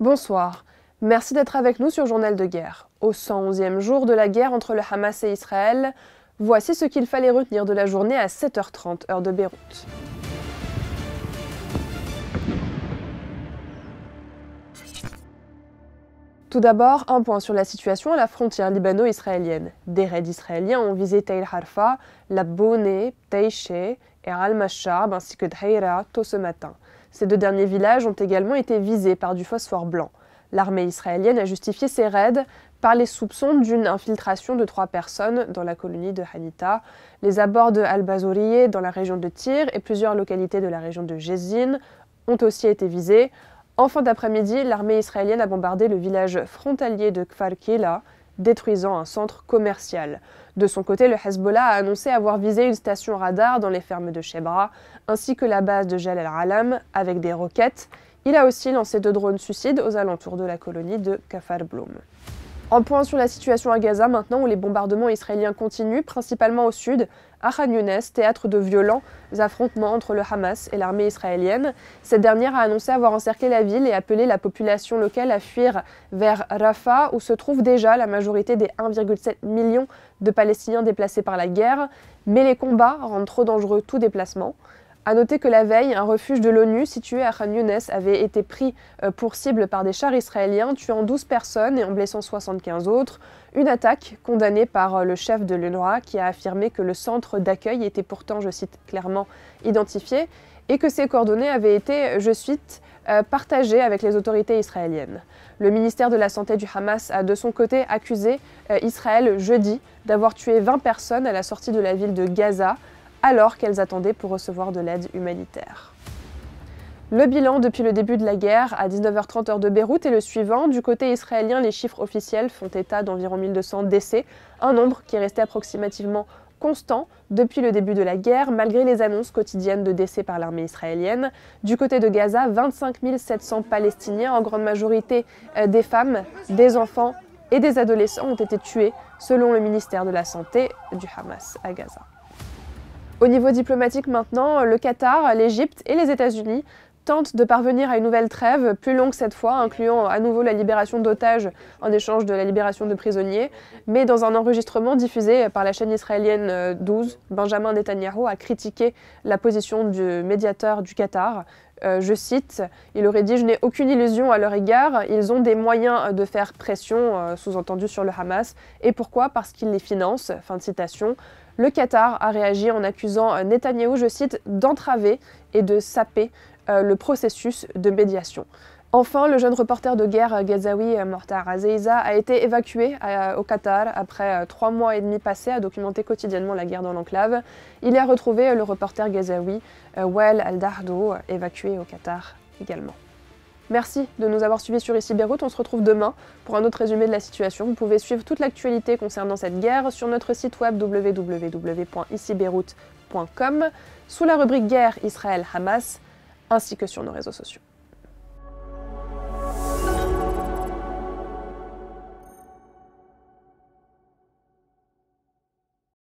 Bonsoir, merci d'être avec nous sur Journal de guerre. Au 111e jour de la guerre entre le Hamas et Israël, voici ce qu'il fallait retenir de la journée à 7h30 heure de Beyrouth. Tout d'abord, un point sur la situation à la frontière libano-israélienne. Des raids israéliens ont visé Tell Harfa, Labboune, Taïché et Al-Mashab ainsi que Dheira tôt ce matin. Ces deux derniers villages ont également été visés par du phosphore blanc. L'armée israélienne a justifié ces raids par les soupçons d'une infiltration de 3 personnes dans la colonie de Hanita. Les abords de Al-Bazourieh dans la région de Tyr et plusieurs localités de la région de Jezin ont aussi été visées. En fin d'après-midi, l'armée israélienne a bombardé le village frontalier de Kfar Kila, détruisant un centre commercial. De son côté, le Hezbollah a annoncé avoir visé une station radar dans les fermes de Shebra, ainsi que la base de Jal al-Alam avec des roquettes. Il a aussi lancé 2 drones suicides aux alentours de la colonie de Kfar Bloum. Un point sur la situation à Gaza maintenant où les bombardements israéliens continuent, principalement au sud, à Khan Younes, théâtre de violents affrontements entre le Hamas et l'armée israélienne. Cette dernière a annoncé avoir encerclé la ville et appelé la population locale à fuir vers Rafah, où se trouve déjà la majorité des 1,7 million de Palestiniens déplacés par la guerre. Mais les combats rendent trop dangereux tout déplacement. A noter que la veille, un refuge de l'ONU situé à Khan Younes avait été pris pour cible par des chars israéliens, tuant 12 personnes et en blessant 75 autres. Une attaque condamnée par le chef de l'UNRWA qui a affirmé que le centre d'accueil était pourtant, je cite, clairement identifié et que ses coordonnées avaient été, je cite, partagées avec les autorités israéliennes. Le ministère de la Santé du Hamas a de son côté accusé Israël jeudi d'avoir tué 20 personnes à la sortie de la ville de Gaza, alors qu'elles attendaient pour recevoir de l'aide humanitaire. Le bilan depuis le début de la guerre à 19h30 heure de Beyrouth est le suivant. Du côté israélien, les chiffres officiels font état d'environ 1200 décès, un nombre qui est resté approximativement constant depuis le début de la guerre, malgré les annonces quotidiennes de décès par l'armée israélienne. Du côté de Gaza, 25 700 Palestiniens, en grande majorité des femmes, des enfants et des adolescents, ont été tués, selon le ministère de la Santé du Hamas à Gaza. Au niveau diplomatique maintenant, le Qatar, l'Égypte et les États-Unis tentent de parvenir à une nouvelle trêve, plus longue cette fois, incluant à nouveau la libération d'otages en échange de la libération de prisonniers. Mais dans un enregistrement diffusé par la chaîne israélienne 12, Benjamin Netanyahou a critiqué la position du médiateur du Qatar. Je cite, il aurait dit « Je n'ai aucune illusion à leur égard, ils ont des moyens de faire pression, sous-entendu sur le Hamas. Et pourquoi ? Parce qu'ils les financent. » Fin de citation. Le Qatar a réagi en accusant Netanyahou, je cite, d'entraver et de saper le processus de médiation. Enfin, le jeune reporter de guerre gazaoui Mortar Azeiza a été évacué au Qatar après 3 mois et demi passés à documenter quotidiennement la guerre dans l'enclave. Il y a retrouvé le reporter gazaoui Wael Al-Dahdo, évacué au Qatar également. Merci de nous avoir suivis sur Ici Beyrouth. On se retrouve demain pour un autre résumé de la situation. Vous pouvez suivre toute l'actualité concernant cette guerre sur notre site web www.icibeyrouth.com sous la rubrique Guerre Israël-Hamas ainsi que sur nos réseaux sociaux.